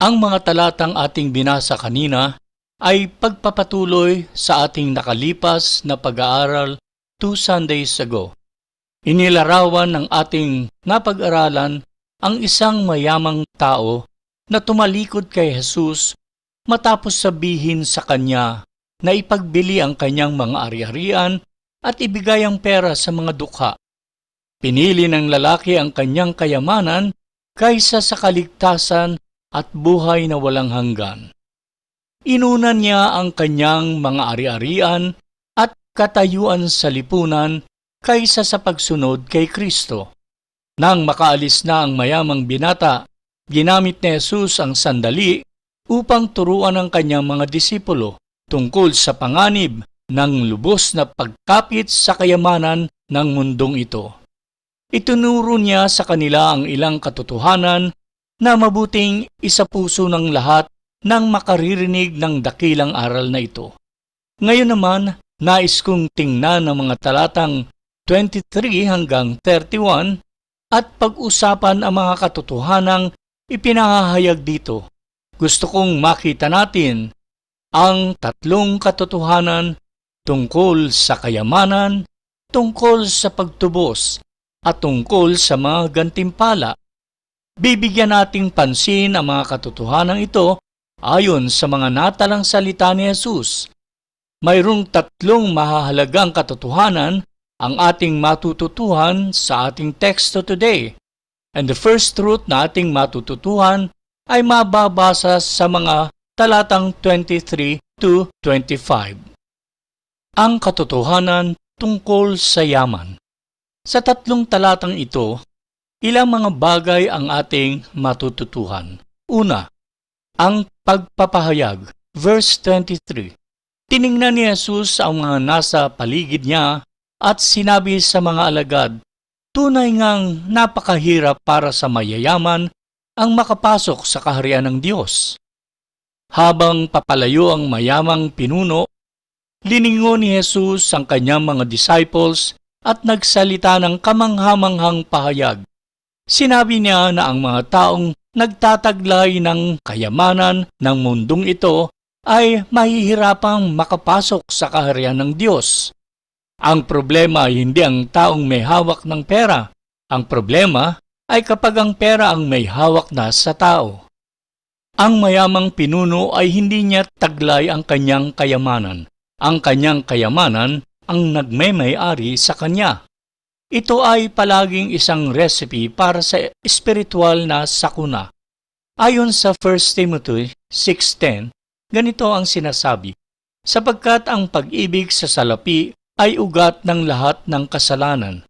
Ang mga talatang ating binasa kanina ay pagpapatuloy sa ating nakalipas na pag-aaral 2 Sundays ago. Inilarawan ng ating napag-aralan ang isang mayamang tao na tumalikod kay Jesus matapos sabihin sa kanya na ipagbili ang kanyang mga ari-arian at ibigay ang pera sa mga dukha. Pinili ng lalaki ang kanyang kayamanan kaysa sa kaligtasan at buhay na walang hanggan. Inunan niya ang kanyang mga ari-arian at katayuan sa lipunan kaysa sa pagsunod kay Kristo. Nang makaalis na ang mayamang binata, ginamit ni Jesus ang sandali upang turuan ang kanyang mga disipulo tungkol sa panganib ng lubos na pagkapit sa kayamanan ng mundong ito. Itinuro niya sa kanila ang ilang katotohanan na mabuting isapuso ng lahat nang makaririnig ng dakilang aral na ito. Ngayon naman, nais kong tingnan ang mga talatang 23 hanggang 31 at pag-usapan ang mga katotohanang ipinahahayag dito. Gusto kong makita natin ang tatlong katotohanan tungkol sa kayamanan, tungkol sa pagtubos, at tungkol sa mga gantimpala. Bibigyan nating pansin ang mga katotohanan ito ayon sa mga natalang salita ni Jesus. Mayroong tatlong mahahalagang katotohanan ang ating matututuhan sa ating teksto today. And the first truth na ating matututuhan ay mababasa sa mga talatang 23 to 25. Ang katotohanan tungkol sa yaman. Sa tatlong talatang ito, ilang mga bagay ang ating matututuhan. Una, ang pagpapahayag. Verse 23. Tiningnan ni Jesus ang mga nasa paligid niya at sinabi sa mga alagad, tunay ngang napakahirap para sa mayayaman ang makapasok sa kaharian ng Diyos. Habang papalayo ang mayamang pinuno, liningon ni Jesus ang kanyang mga disciples at nagsalita ng kamanghamanghang pahayag. Sinabi niya na ang mga taong nagtataglay ng kayamanan ng mundong ito ay mahihirapang makapasok sa kaharian ng Diyos. Ang problema ay hindi ang taong may hawak ng pera. Ang problema ay kapag ang pera ang may hawak na sa tao. Ang mayamang pinuno ay hindi niya taglay ang kanyang kayamanan. Ang kanyang kayamanan ang nagmemay-ari sa kanya. Ito ay palaging isang recipe para sa espiritual na sakuna. Ayon sa 1 Timothy 6:10, ganito ang sinasabi, sapagkat ang pag-ibig sa salapi ay ugat ng lahat ng kasalanan.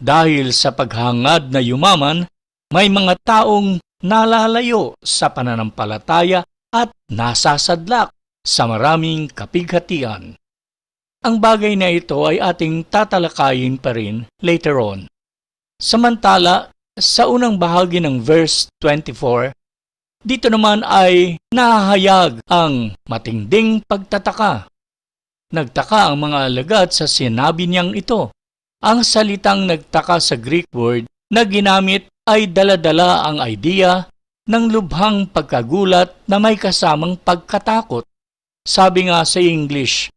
Dahil sa paghangad na yumaman, may mga taong nalalayo sa pananampalataya at nasasadlak sa maraming kapighatian. Ang bagay na ito ay ating tatalakayin pa rin later on. Samantala, sa unang bahagi ng verse 24, dito naman ay nahahayag ang matinding pagtataka. Nagtaka ang mga alagad sa sinabi niyang ito. Ang salitang nagtaka sa Greek word na ginamit ay dala-dala ang idea ng lubhang pagkagulat na may kasamang pagkatakot. Sabi nga sa English,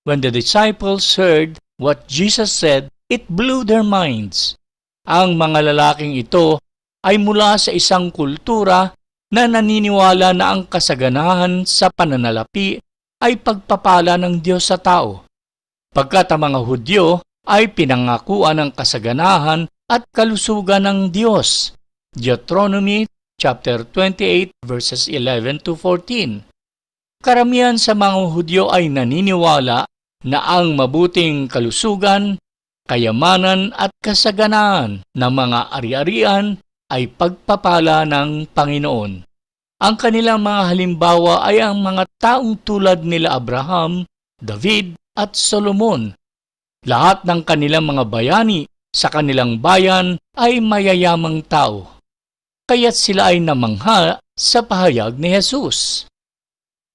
when the disciples heard what Jesus said, it blew their minds. Ang mga lalaking ito ay mula sa isang kultura na naniniwala na ang kasaganahan sa pananalapi ay pagpapala ng Diyos sa tao. Pagkat ang mga Hudyo ay pinangakuan ng kasaganahan at kalusugan ng Diyos. Deuteronomy chapter 28 verses 11 to 14. Karamihan sa mga Hudyo ay naniniwala na ang mabuting kalusugan, kayamanan at kasaganaan ng mga ari-arian ay pagpapala ng Panginoon. Ang kanilang mga halimbawa ay ang mga taong tulad nila Abraham, David at Solomon. Lahat ng kanilang mga bayani sa kanilang bayan ay mayayamang tao. Kaya't sila ay namangha sa pahayag ni Jesus.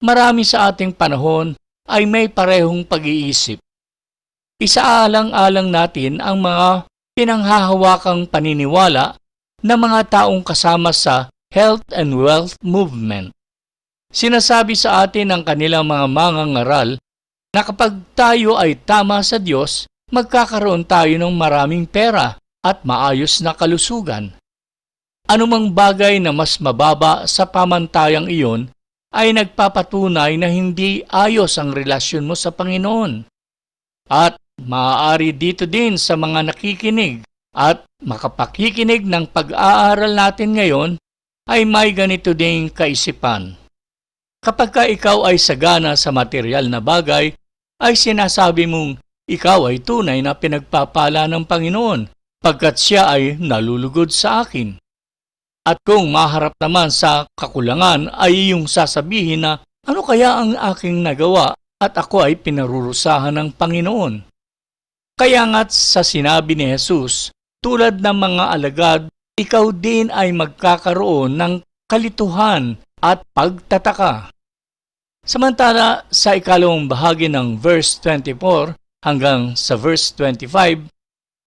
Marami sa ating panahon ay may parehong pag-iisip. Isaalang-alang natin ang mga pinanghahawakang paniniwala ng mga taong kasama sa health and wealth movement. Sinasabi sa atin ng kanilang mga mangangaral na kapag tayo ay tama sa Diyos, magkakaroon tayo ng maraming pera at maayos na kalusugan. Anumang bagay na mas mababa sa pamantayang iyon ay nagpapatunay na hindi ayos ang relasyon mo sa Panginoon. At maaari dito din sa mga nakikinig at makapakikinig ng pag-aaral natin ngayon ay may ganito ding kaisipan. Kapag ka ikaw ay sagana sa material na bagay, ay sinasabi mong ikaw ay tunay na pinagpapala ng Panginoon pagkat siya ay nalulugod sa akin. At kung maharap naman sa kakulangan ay iyong sasabihin na ano kaya ang aking nagawa at ako ay pinarurusahan ng Panginoon. Kaya nga't sa sinabi ni Jesus, tulad ng mga alagad, ikaw din ay magkakaroon ng kalituhan at pagtataka. Samantala sa ikalawang bahagi ng verse 24 hanggang sa verse 25,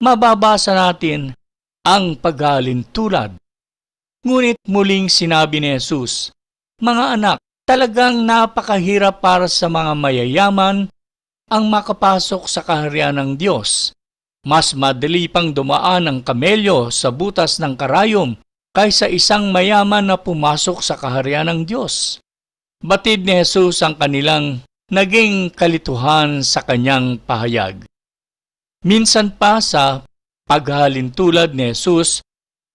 mababasa natin ang paghalintulad. Ngunit muling sinabi ni Jesus, mga anak, talagang napakahirap para sa mga mayayaman ang makapasok sa kaharian ng Diyos. Mas madali pang dumaan ang kamelyo sa butas ng karayom kaysa isang mayaman na pumasok sa kaharian ng Diyos. Batid ni Jesus ang kanilang naging kalituhan sa kanyang pahayag. Minsan pa sa paghalintulad ni Jesus,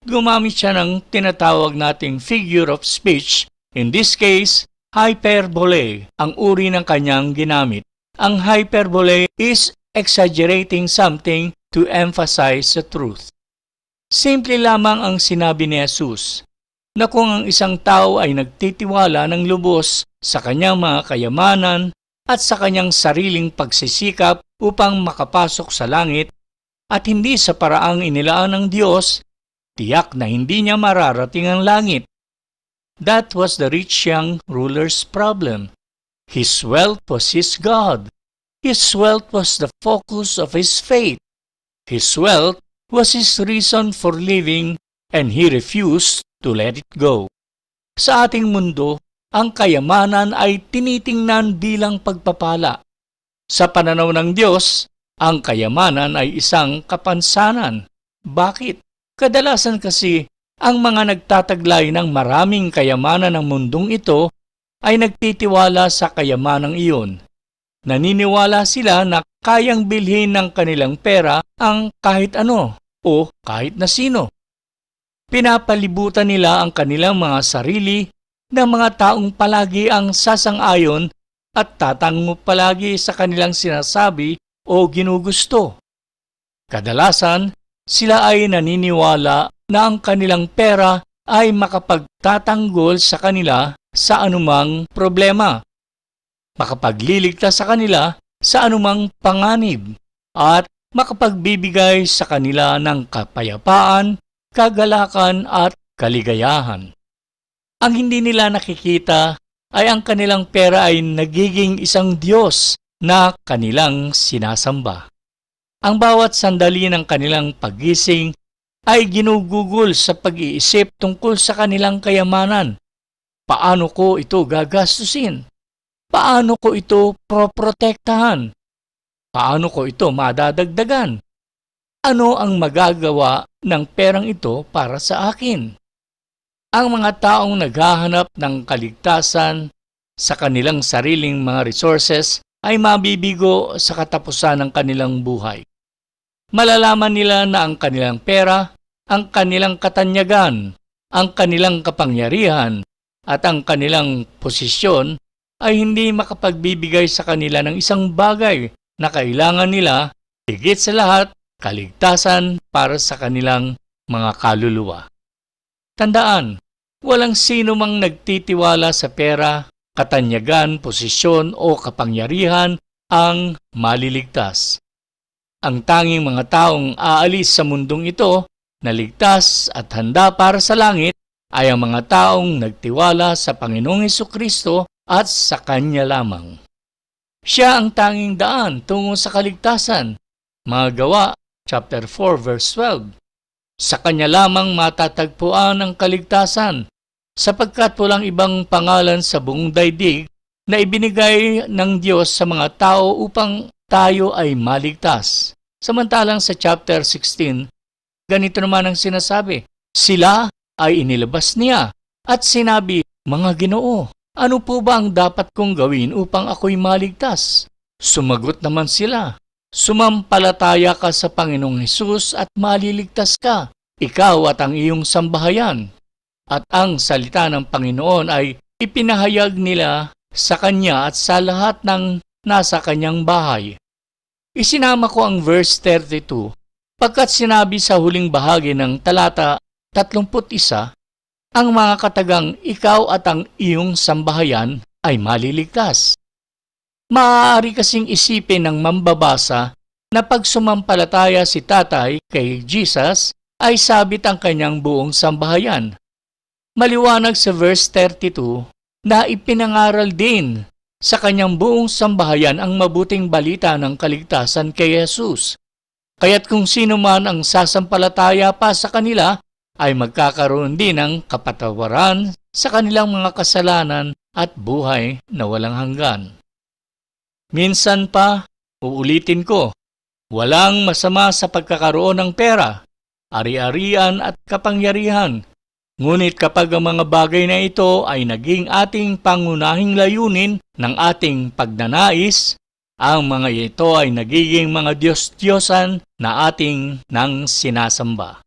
gumamit siya ng tinatawag nating figure of speech. In this case, hyperbole ang uri ng kanyang ginamit. Ang hyperbole is exaggerating something to emphasize the truth. Simple lamang ang sinabi ni Jesus na kung ang isang tao ay nagtitiwala ng lubos sa kanyang mga kayamanan at sa kanyang sariling pagsisikap upang makapasok sa langit at hindi sa paraang inilaan ng Diyos, tiyak na hindi niya mararating ang langit. That was the rich young ruler's problem. His wealth was his God. His wealth was the focus of his faith. His wealth was his reason for living and he refused to let it go. Sa ating mundo, ang kayamanan ay tinitingnan bilang pagpapala. Sa pananaw ng Diyos, ang kayamanan ay isang kapansanan. Bakit? Kadalasan kasi, ang mga nagtataglay ng maraming kayamanan ng mundong ito ay nagtitiwala sa kayamanang iyon. Naniniwala sila na kayang bilhin ng kanilang pera ang kahit ano o kahit na sino. Pinapalibutan nila ang kanilang mga sarili ng mga taong palagi ang sasang-ayon at tatango palagi sa kanilang sinasabi o ginugusto. Kadalasan, sila ay naniniwala na ang kanilang pera ay makapagtatanggol sa kanila sa anumang problema, makapagliligtas sa kanila sa anumang panganib, at makapagbibigay sa kanila ng kapayapaan, kagalakan at kaligayahan. Ang hindi nila nakikita ay ang kanilang pera ay nagiging isang Diyos na kanilang sinasamba. Ang bawat sandali ng kanilang paggising ay ginugugol sa pag-iisip tungkol sa kanilang kayamanan. Paano ko ito gagastusin? Paano ko ito proprotektahan? Paano ko ito madadagdagan? Ano ang magagawa ng perang ito para sa akin? Ang mga taong naghahanap ng kaligtasan sa kanilang sariling mga resources ay mabibigo sa katapusan ng kanilang buhay. Malalaman nila na ang kanilang pera, ang kanilang katanyagan, ang kanilang kapangyarihan, at ang kanilang posisyon ay hindi makapagbibigay sa kanila ng isang bagay na kailangan nila, higit sa lahat, kaligtasan para sa kanilang mga kaluluwa. Tandaan, walang sino mang nagtitiwala sa pera, katanyagan, posisyon o kapangyarihan ang maliligtas. Ang tanging mga taong aalis sa mundong ito na ligtas at handa para sa langit ay ang mga taong nagtiwala sa Panginoong Hesukristo at sa Kanya lamang. Siya ang tanging daan tungo sa kaligtasan. Mga Gawa, chapter 4, verse 12. Sa Kanya lamang matatagpuan ang kaligtasan. sapagkat walang ibang pangalan sa buong daigdig na ibinigay ng Diyos sa mga tao upang tayo ay maligtas. Samantalang sa chapter 16, ganito naman ang sinasabi, sila ay inilabas niya at sinabi, "Mga Ginoo, ano po ba ang dapat kong gawin upang ako'y maligtas?" Sumagot naman sila, "Sumampalataya ka sa Panginoong Hesus at maliligtas ka, ikaw at ang iyong sambahayan." At ang salita ng Panginoon ay ipinahayag nila sa kanya at sa lahat ng nasa kanyang bahay. Isinama ko ang verse 32, pagkat sinabi sa huling bahagi ng talata 31, ang mga katagang ikaw at ang iyong sambahayan ay maliligtas. Maaari kasing isipin ng mambabasa na pag sumampalataya si tatay kay Jesus ay sabit ang kanyang buong sambahayan. Maliwanag sa verse 32 na ipinangaral din sa kanyang buong sambahayan ang mabuting balita ng kaligtasan kay Jesus. Kaya't kung sino man ang sasampalataya pa sa kanila ay magkakaroon din ng kapatawaran sa kanilang mga kasalanan at buhay na walang hanggan. Minsan pa, uulitin ko, walang masama sa pagkakaroon ng pera, ari-arian at kapangyarihan. Ngunit kapag ang mga bagay na ito ay naging ating pangunahing layunin ng ating pagnanais, ang mga ito ay nagiging mga Diyos-Diyosan na ating nang sinasamba.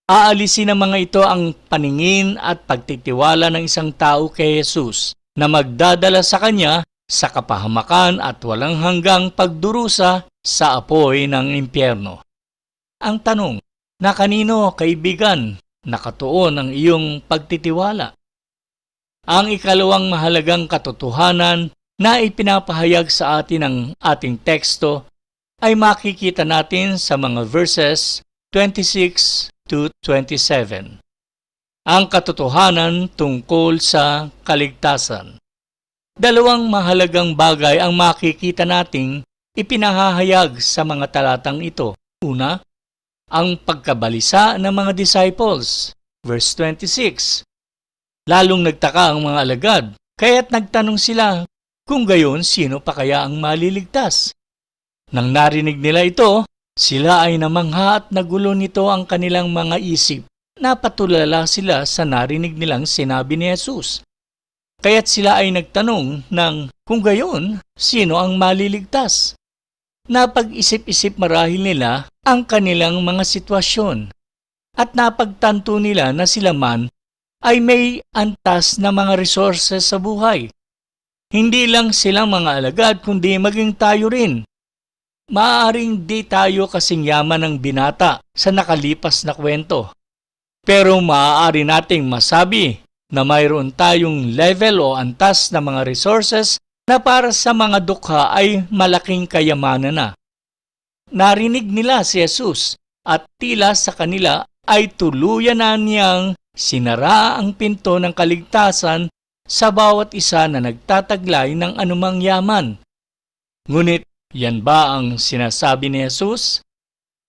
Aalisin ng mga ito ang paningin at pagtitiwala ng isang tao kay Jesus na magdadala sa kanya sa kapahamakan at walang hanggang pagdurusa sa apoy ng impyerno. Ang tanong, na kanino, kaibigan, nakatuon ang iyong pagtitiwala? Ang ikalawang mahalagang katotohanan na ipinapahayag sa atin ng ating teksto ay makikita natin sa mga verses 26 to 27. Ang katotohanan tungkol sa kaligtasan. Dalawang mahalagang bagay ang makikita nating ipinahahayag sa mga talatang ito. Una, ang pagkabalisa ng mga disciples. Verse 26. Lalong nagtaka ang mga alagad, kaya't nagtanong sila, kung gayon, sino pa kaya ang maliligtas? Nang narinig nila ito, sila ay namangha at nagulo nito ang kanilang mga isip. Napatulala sila sa narinig nilang sinabi ni Jesus. Kaya't sila ay nagtanong ng, kung gayon, sino ang maliligtas? Napag-isip-isip marahil nila ang kanilang mga sitwasyon at napagtanto nila na sila man ay may antas na mga resources sa buhay. Hindi lang silang mga alagad kundi maging tayo rin. Maaaring di tayo kasing yaman ng binata sa nakalipas na kwento. Pero maaari nating masabi na mayroon tayong level o antas na mga resources na para sa mga dukha ay malaking kayamanan na. Narinig nila si Jesus at tila sa kanila ay tuluyan na niyang sinara ang pinto ng kaligtasan sa bawat isa na nagtataglay ng anumang yaman. Ngunit, yan ba ang sinasabi ni Jesus?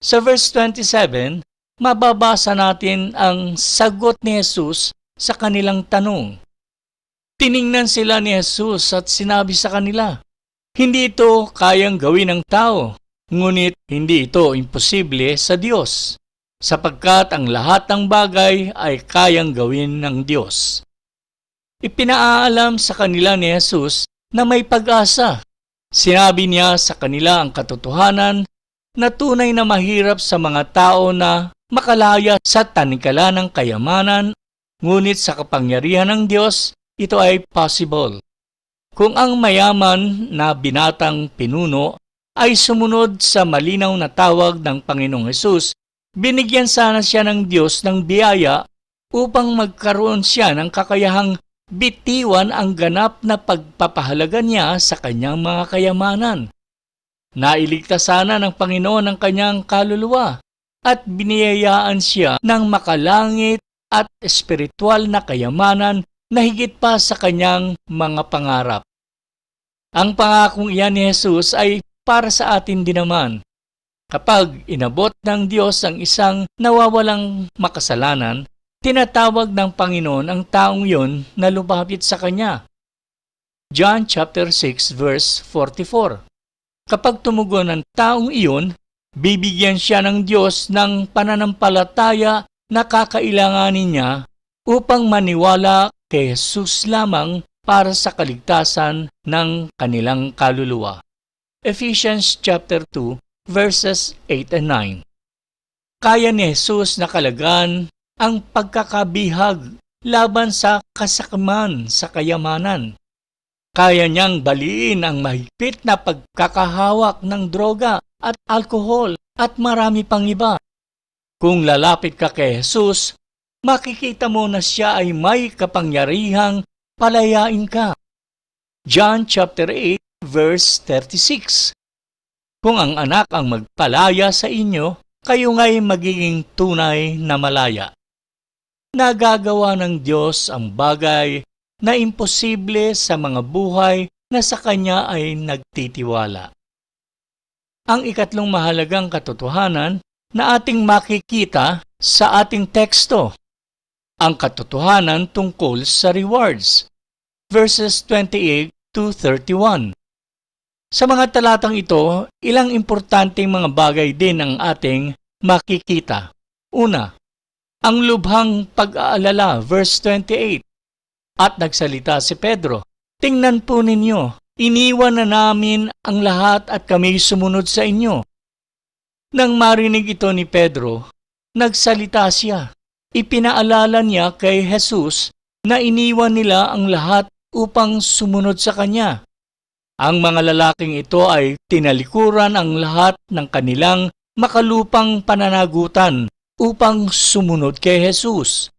Sa verse 27, mababasa natin ang sagot ni Jesus sa kanilang tanong. Tiningnan sila ni Jesus at sinabi sa kanila, hindi ito kayang gawin ng tao, ngunit hindi ito imposible sa Diyos, sapagkat ang lahat ng bagay ay kayang gawin ng Diyos. Ipinaalam sa kanila ni Jesus na may pag-asa. Sinabi niya sa kanila ang katotohanan na tunay na mahirap sa mga tao na makalaya sa tanikala ng kayamanan, ngunit sa kapangyarihan ng Diyos, ito ay possible. Kung ang mayaman na binatang pinuno ay sumunod sa malinaw na tawag ng Panginoong Hesus, binigyan sana siya ng Diyos ng biyaya upang magkaroon siya ng kakayahang bitiwan ang ganap na pagpapahalaga niya sa kanyang mga kayamanan. Nailigtas sana ng Panginoon ang kanyang kaluluwa at biniyayaan siya ng makalangit at espiritual na kayamanan na higit pa sa kanyang mga pangarap. Ang pangakong iyan ni Jesus ay para sa atin din naman. Kapag inabot ng Diyos ang isang nawawalang makasalanan, tinatawag ng Panginoon ang taong yon na lumapit sa Kanya. John chapter 6 verse 44. Kapag tumugon ang taong iyon, bibigyan siya ng Diyos ng pananampalataya na kakailanganin niya upang maniwala kay Jesus lamang para sa kaligtasan ng kanilang kaluluwa. Ephesians chapter 2 verses 8 and 9. Kaya ni Jesus na kalagan ang pagkakabihag laban sa kasakiman sa kayamanan. Kaya niyang baliin ang mahigpit na pagkakahawak ng droga at alkohol at marami pang iba. Kung lalapit ka kay Jesus, makikita mo na siya ay may kapangyarihang palayain ka. John chapter 8 verse 36. Kung ang anak ang magpalaya sa inyo, kayo nga'y magiging tunay na malaya. Nagagawa ng Diyos ang bagay na imposible sa mga buhay na sa Kanya ay nagtitiwala. Ang ikatlong mahalagang katotohanan na ating makikita sa ating teksto, ang katotohanan tungkol sa rewards, verses 28 to 31. Sa mga talatang ito, ilang importanteng mga bagay din ang ating makikita. Una, ang lubhang pag-aalala, verse 28. At nagsalita si Pedro, "Tingnan po ninyo, iniwan na namin ang lahat at kami sumunod sa inyo." Nang marinig ito ni Pedro, nagsalita siya. Ipinaalala niya kay Jesus na iniwan nila ang lahat upang sumunod sa Kanya. Ang mga lalaking ito ay tinalikuran ang lahat ng kanilang makalupang pananagutan upang sumunod kay Jesus.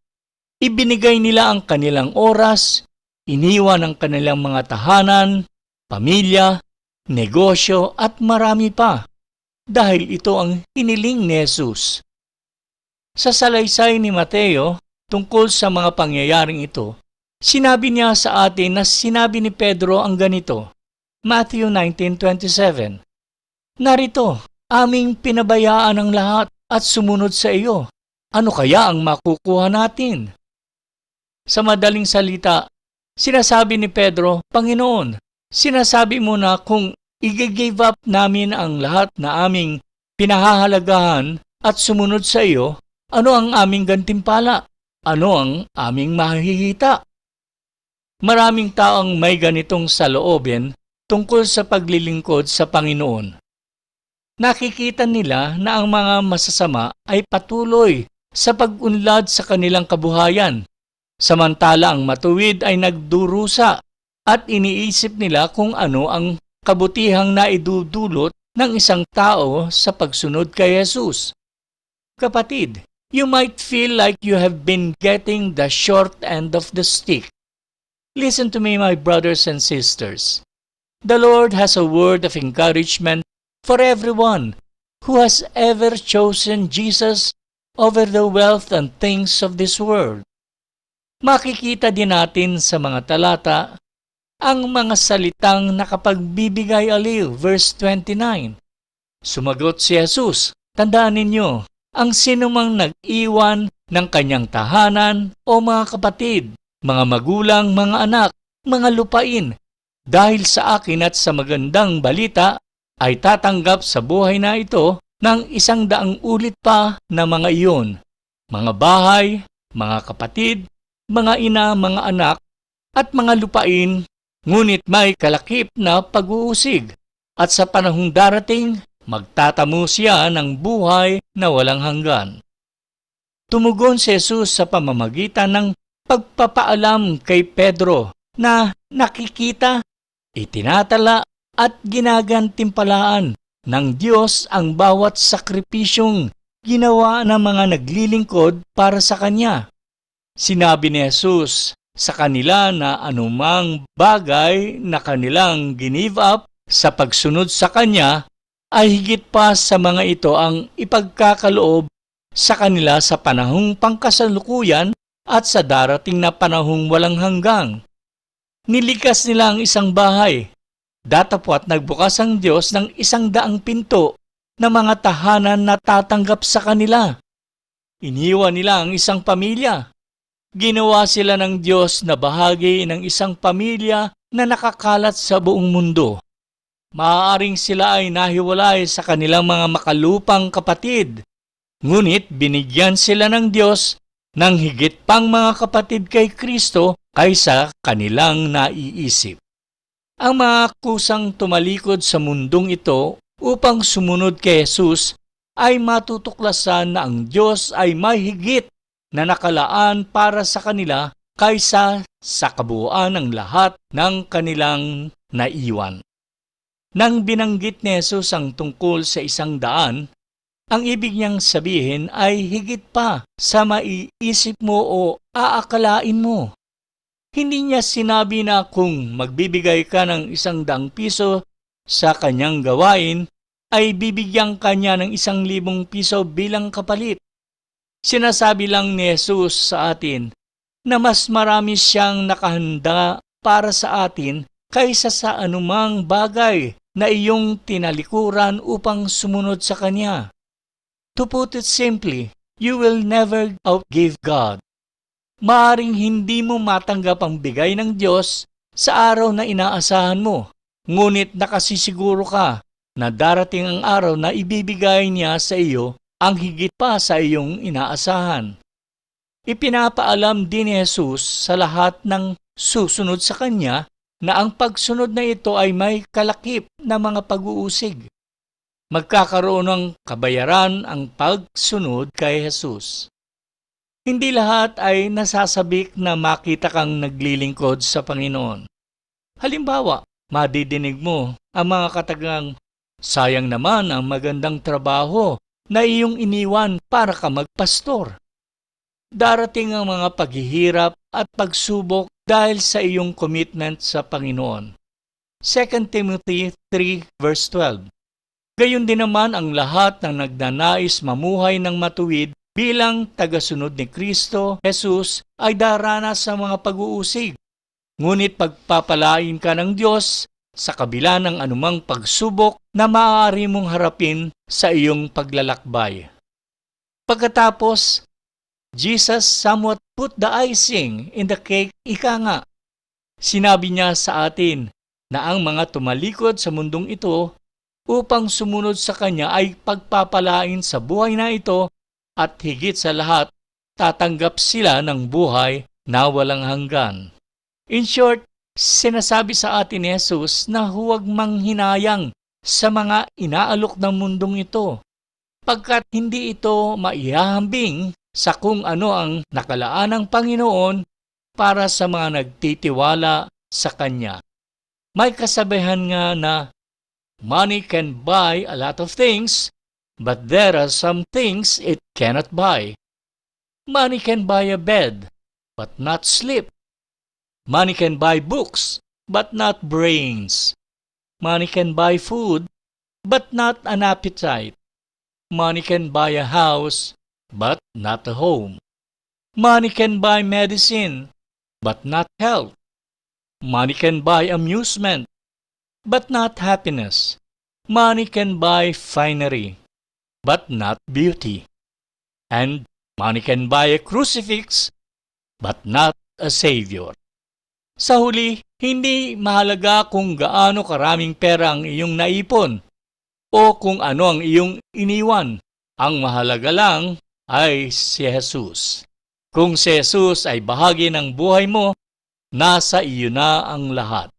Ibinigay nila ang kanilang oras, iniwan ang kanilang mga tahanan, pamilya, negosyo at marami pa, dahil ito ang hiniling ni Jesus. Sa salaysay ni Mateo tungkol sa mga pangyayaring ito, sinabi niya sa atin na sinabi ni Pedro ang ganito, Matthew 19:27. "Narito, aming pinabayaan ang lahat at sumunod sa iyo. Ano kaya ang makukuha natin?" Sa madaling salita, sinasabi ni Pedro, "Panginoon, sinasabi mo na kung i-give up namin ang lahat na aming pinahahalagahan at sumunod sa iyo, ano ang aming gantimpala? Ano ang aming mahihita?" Maraming taong may ganitong saloobin tungkol sa paglilingkod sa Panginoon. Nakikita nila na ang mga masasama ay patuloy sa pag-unlad sa kanilang kabuhayan, samantala ang matuwid ay nagdurusa at iniisip nila kung ano ang kabutihang naidudulot ng isang tao sa pagsunod kay Jesus. Kapatid, you might feel like you have been getting the short end of the stick. Listen to me, my brothers and sisters. The Lord has a word of encouragement for everyone who has ever chosen Jesus over the wealth and things of this world. Makikita din natin sa mga talata ang mga salitang nakapagbibigay aliw, verse 29. Sumagot si Jesus, "Tandaan ninyo, ang sinumang nag-iwan ng kanyang tahanan o mga kapatid, mga magulang, mga anak, mga lupain, dahil sa akin at sa magandang balita, ay tatanggap sa buhay na ito ng 100 ulit pa na mga iyon, mga bahay, mga kapatid, mga ina, mga anak, at mga lupain, ngunit may kalakip na pag-uusig, at sa panahong darating, magtatamo siya ng buhay na walang hanggan." Tumugon si Jesus sa pamamagitan ng pagpapaalam kay Pedro na nakikita, itinatala at ginagantimpalaan ng Diyos ang bawat sakripisyong ginawa ng mga naglilingkod para sa Kanya. Sinabi ni Jesus sa kanila na anumang bagay na kanilang ginive up sa pagsunod sa Kanya ay higit pa sa mga ito ang ipagkakaloob sa kanila sa panahong pangkasalukuyan at sa darating na panahong walang hanggang. Nilikas nila ang isang bahay. Datapwat nagbukas ang Diyos ng 100 pinto na mga tahanan na tatanggap sa kanila. Iniwan nila ang isang pamilya. Ginawa sila ng Diyos na bahagi ng isang pamilya na nakakalat sa buong mundo. Maaaring sila ay nahiwalay sa kanilang mga makalupang kapatid, ngunit binigyan sila ng Diyos ng higit pang mga kapatid kay Kristo kaysa kanilang naiisip. Ang mga kusang tumalikod sa mundong ito upang sumunod kay Jesus ay matutuklasan na ang Diyos ay may higit na nakalaan para sa kanila kaysa sa kabuuan ng lahat ng kanilang naiwan. Nang binanggit ni Jesus ang tungkol sa 100, ang ibig niyang sabihin ay higit pa sa maiisip mo o aakalain mo. Hindi niya sinabi na kung magbibigay ka ng 100 piso sa kanyang gawain, ay bibigyan kanya ng 1,000 piso bilang kapalit. Sinasabi lang ni Jesus sa atin na mas marami siyang nakahanda para sa atin kaysa sa anumang bagay na iyong tinalikuran upang sumunod sa Kanya. To put it simply, you will never outgive God. Maaring hindi mo matanggap ang bigay ng Diyos sa araw na inaasahan mo, ngunit nakasisiguro ka na darating ang araw na ibibigay niya sa iyo ang higit pa sa iyong inaasahan. Ipinapaalam din ni Jesus sa lahat ng susunod sa Kanya na ang pagsunod na ito ay may kalakip na mga pag-uusig. Magkakaroon ng kabayaran ang pagsunod kay Jesus. Hindi lahat ay nasasabik na makita kang naglilingkod sa Panginoon. Halimbawa, madidinig mo ang mga katagang, "Sayang naman ang magandang trabaho na iyong iniwan para ka magpastor." Darating ang mga paghihirap at pagsubok dahil sa iyong commitment sa Panginoon. 2 Timothy 3 verse 12. Gayon din naman ang lahat ng nagnanais mamuhay ng matuwid bilang tagasunod ni Kristo Jesus ay daranas sa mga pag-uusig. Ngunit pagpapalain ka ng Diyos sa kabila ng anumang pagsubok na maaari mong harapin sa iyong paglalakbay. Pagkatapos, Jesus somewhat put the icing in the cake, ika nga. Sinabi niya sa atin na ang mga tumalikod sa mundong ito upang sumunod sa Kanya ay pagpapalain sa buhay na ito at higit sa lahat, tatanggap sila ng buhay na walang hanggan. In short, sinasabi sa atin ni Jesus na huwag manghinayang sa mga inaalok ng mundong ito, pagkat hindi ito maihahambing sa kung ano ang nakalaan ng Panginoon para sa mga nagtitiwala sa Kanya. May kasabihan nga na, "Money can buy a lot of things, but there are some things it cannot buy. Money can buy a bed, but not sleep. Money can buy books, but not brains. Money can buy food, but not an appetite. Money can buy a house, but not a home. Money can buy medicine, but not health. Money can buy amusement, but not happiness. Money can buy finery, but not beauty. And money can buy a crucifix, but not a Savior." Sa huli, hindi mahalaga kung gaano karaming pera ang iyong naipon o kung ano ang iyong iniwan. Ang mahalaga lang ay si Jesus. Kung si Jesus ay bahagi ng buhay mo, nasa iyo na ang lahat.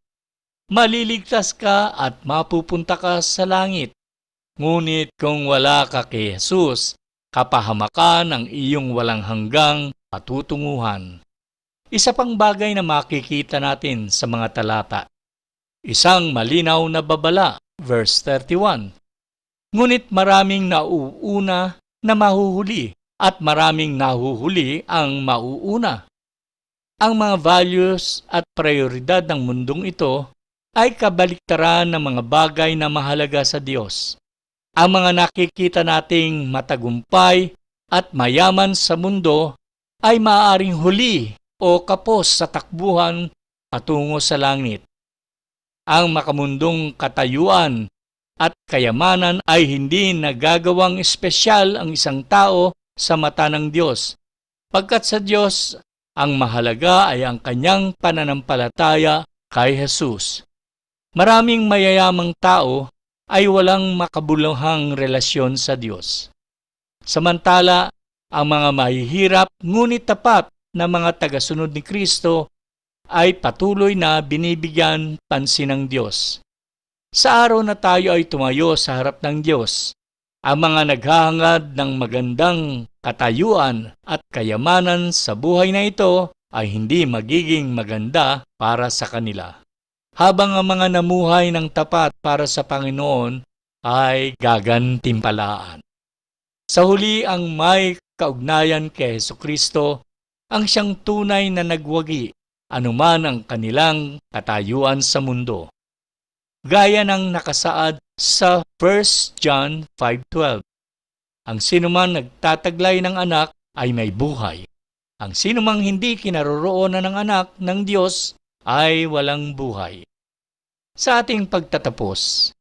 Maliligtas ka at mapupunta ka sa langit. Ngunit kung wala ka kay Jesus, kapahamakan ang iyong walang hanggang patutunguhan. Isa pang bagay na makikita natin sa mga talata. Isang malinaw na babala, verse 31. Ngunit maraming nauuna na mahuhuli at maraming nahuhuli ang mauuna. Ang mga values at prioridad ng mundong ito ay kabaliktaran ng mga bagay na mahalaga sa Diyos. Ang mga nakikita nating matagumpay at mayaman sa mundo ay maaaring huli o kapos sa takbuhan patungo sa langit. Ang makamundong katayuan at kayamanan ay hindi nagagawang espesyal ang isang tao sa mata ng Diyos, pagkat sa Diyos Ang mahalaga ay ang kanyang pananampalataya kay Jesus. Maraming mayayamang tao ay walang makabuluhang relasyon sa Diyos. Samantala, ang mga mahihirap ngunit tapat na mga tagasunod ni Kristo ay patuloy na binibigyan pansin ng Diyos. Sa araw na tayo ay tumayo sa harap ng Diyos, ang mga naghahangad ng magandang katayuan at kayamanan sa buhay na ito ay hindi magiging maganda para sa kanila. Habang ang mga namuhay ng tapat para sa Panginoon ay gagantimpalaan. Sa huli, ang may kaugnayan kay Hesukristo ang siyang tunay na nagwagi anuman ang kanilang katayuan sa mundo. Gaya ng nakasaad sa 1 John 5:12. Ang sinuman nagtataglay ng anak ay may buhay. Ang sinumang hindi kinaroroonan ng anak ng Diyos ay walang buhay. Sa ating pagtatapos,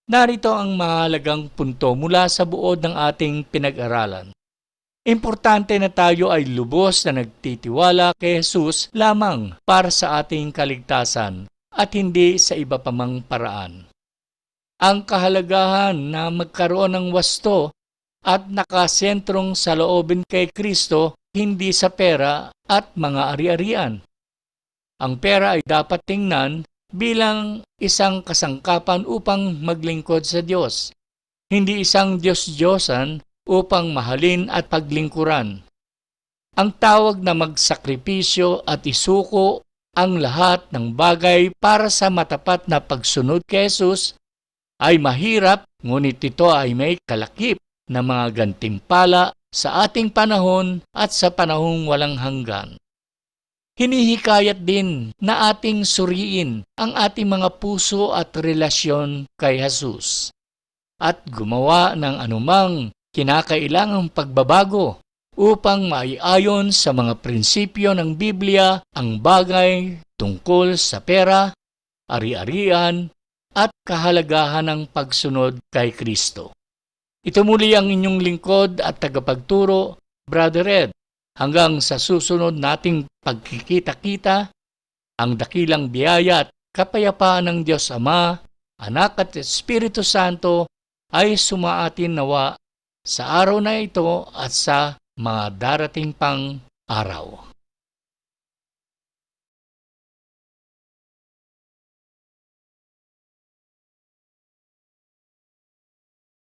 narito ang mahalagang punto mula sa buod ng ating pinag-aralan. Importante na tayo ay lubos na nagtitiwala kay Jesus lamang para sa ating kaligtasan at hindi sa iba pa mang paraan. Ang kahalagahan na magkaroon ng wasto at nakasentrong sa loobin kay Kristo hindi sa pera at mga ari-arian. Ang pera ay dapat tingnan bilang isang kasangkapan upang maglingkod sa Diyos, hindi isang Diyos-Diyosan upang mahalin at paglingkuran. Ang tawag na magsakripisyo at isuko ang lahat ng bagay para sa matapat na pagsunod kay Jesus ay mahirap, ngunit ito ay may kalakip na mga gantimpala sa ating panahon at sa panahong walang hanggan. Hinihikayat din na ating suriin ang ating mga puso at relasyon kay Jesus at gumawa ng anumang kinakailangang pagbabago upang maiayon sa mga prinsipyo ng Biblia ang bagay tungkol sa pera, ari-arian, at kahalagahan ng pagsunod kay Kristo. Ito muli ang inyong lingkod at tagapagturo, Brother Ed. Hanggang sa susunod nating pagkikita-kita, ang dakilang biyaya at kapayapaan ng Diyos Ama, Anak at Espiritu Santo ay sumaatin nawa sa araw na ito at sa mga darating pang araw.